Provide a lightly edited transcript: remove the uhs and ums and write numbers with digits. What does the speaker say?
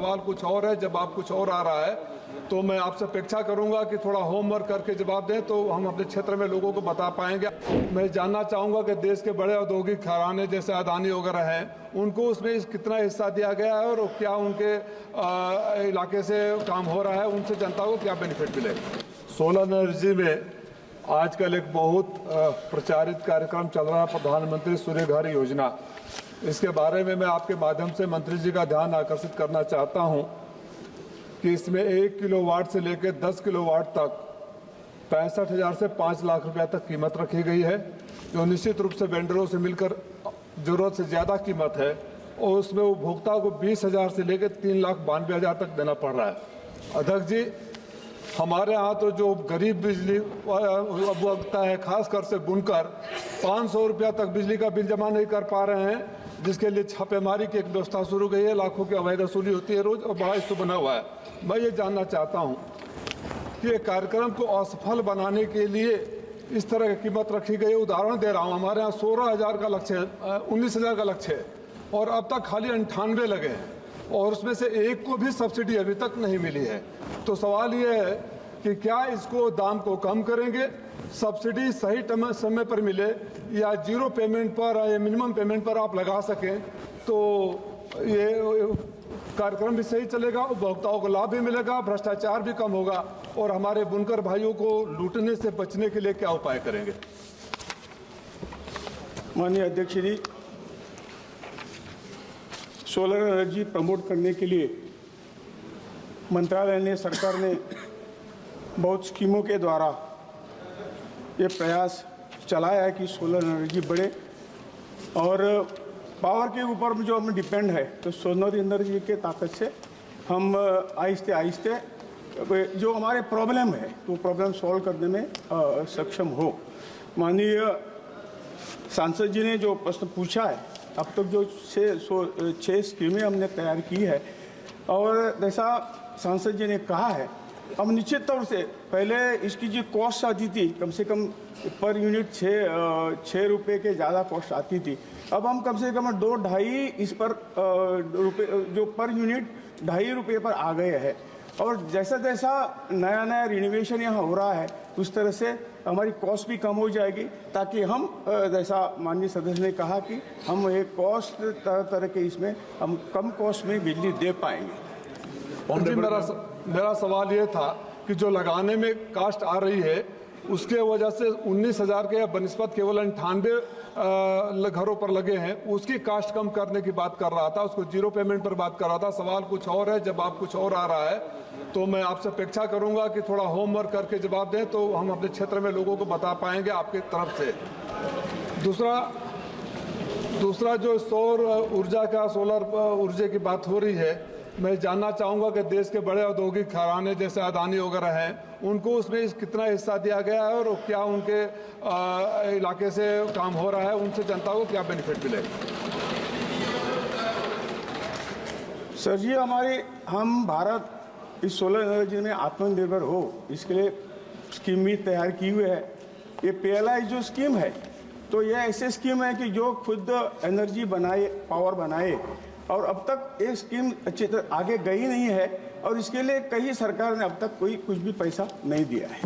सवाल कुछ और है, जवाब कुछ और आ रहा है। तो मैं आपसे अपेक्षा करूंगा कि थोड़ा होमवर्क करके जवाब दें तो हम अपने क्षेत्र में लोगों को बता पाएंगे। मैं जानना चाहूँगा कि देश के बड़े औद्योगिक घराने जैसे अदानी वगैरह हैं, उनको उसमें कितना हिस्सा दिया गया है और क्या उनके इलाके से काम हो रहा है, उनसे जनता को क्या बेनिफिट मिलेगा। सोलर एनर्जी में आजकल एक बहुत प्रचारित कार्यक्रम चल रहा है, प्रधानमंत्री सूर्य घर योजना। इसके बारे में मैं आपके माध्यम से मंत्री जी का ध्यान आकर्षित करना चाहता हूं कि इसमें 1 किलोवाट से लेकर 10 किलोवाट तक 65,000 से 5 लाख रुपया तक कीमत रखी गई है, जो निश्चित रूप से वेंडरों से मिलकर जरूरत से ज़्यादा कीमत है और उसमें उपभोक्ता को 20,000 से लेकर 3,92,000 तक देना पड़ रहा है। अध्यक्ष जी, हमारे यहाँ तो जो गरीब बिजली उपभोक्ता है, खासकर से बुनकर 500 रुपया तक बिजली का बिल जमा नहीं कर पा रहे हैं, जिसके लिए छापेमारी की एक व्यवस्था शुरू गई है। लाखों की अवैध वसूली होती है रोज और बड़ा इशू बना हुआ है। मैं ये जानना चाहता हूँ कि ये कार्यक्रम को असफल बनाने के लिए इस तरह की कीमत रखी गई है। उदाहरण दे रहा हूँ, हमारे यहाँ 16,000 का लक्ष्य है, 19,000 का लक्ष्य है और अब तक खाली 98 लगे हैं और उसमें से एक को भी सब्सिडी अभी तक नहीं मिली है। तो सवाल ये है कि क्या इसको दाम को कम करेंगे, सब्सिडी सही समय पर मिले या जीरो पेमेंट पर या मिनिमम पेमेंट पर आप लगा सकें, तो ये कार्यक्रम भी सही चलेगा, उपभोक्ताओं को लाभ भी मिलेगा, भ्रष्टाचार भी कम होगा और हमारे बुनकर भाइयों को लूटने से बचने के लिए क्या उपाय करेंगे। माननीय अध्यक्ष जी, सोलर एनर्जी प्रमोट करने के लिए मंत्रालय ने, सरकार ने बहुत स्कीमों के द्वारा ये प्रयास चलाया है कि सोलर एनर्जी बढ़े और पावर के ऊपर जो हम डिपेंड है, तो सोलर एनर्जी के ताकत से हम आहिस्ते आहिस्ते जो हमारे प्रॉब्लम है तो प्रॉब्लम सॉल्व करने में सक्षम हो। माननीय सांसद जी ने जो प्रश्न पूछा है, अब तक जो 6 स्कीमें हमने तैयार की है और जैसा सांसद जी ने कहा है, अब निश्चित तौर से पहले इसकी जो कॉस्ट आती थी कम से कम पर यूनिट 6 रुपये के ज़्यादा कॉस्ट आती थी, अब हम कम से कम 2-2.5 इस पर रुपये जो पर यूनिट 2.5 रुपये पर आ गए हैं। और जैसा जैसा नया रिनोवेशन यहाँ हो रहा है उस तरह से हमारी कॉस्ट भी कम हो जाएगी, ताकि हम जैसा माननीय सदस्य ने कहा कि हम एक कॉस्ट तरह के इसमें हम कम कॉस्ट में बिजली दे पाएंगे। मेरा सवाल ये था कि जो लगाने में कास्ट आ रही है उसके वजह से 19,000 के बनिस्बत केवल 98 घरों पर लगे हैं, उसकी कास्ट कम करने की बात कर रहा था, उसको जीरो पेमेंट पर बात कर रहा था। सवाल कुछ और है, जवाब कुछ और आ रहा है। तो मैं आपसे अपेक्षा करूंगा कि थोड़ा होमवर्क करके जवाब दें तो हम अपने क्षेत्र में लोगों को बता पाएंगे आपकी तरफ से। दूसरा जो सौर ऊर्जा का, सोलर ऊर्जा की बात हो रही है, मैं जानना चाहूँगा कि देश के बड़े औद्योगिक घराने जैसे अदानी वगैरह हैं, उनको उसमें कितना हिस्सा दिया गया है और क्या उनके इलाके से काम हो रहा है, उनसे जनता को क्या बेनिफिट मिलेगा। सर जी, हम भारत इस सोलर एनर्जी में आत्मनिर्भर हो, इसके लिए स्कीम भी तैयार की हुई है। ये PLI जो स्कीम है, तो ये ऐसी स्कीम है कि जो खुद एनर्जी बनाए, पावर बनाए, और अब तक ये स्कीम अच्छी तरह आगे गई नहीं है और इसके लिए कहीं सरकार ने अब तक कुछ भी पैसा नहीं दिया है।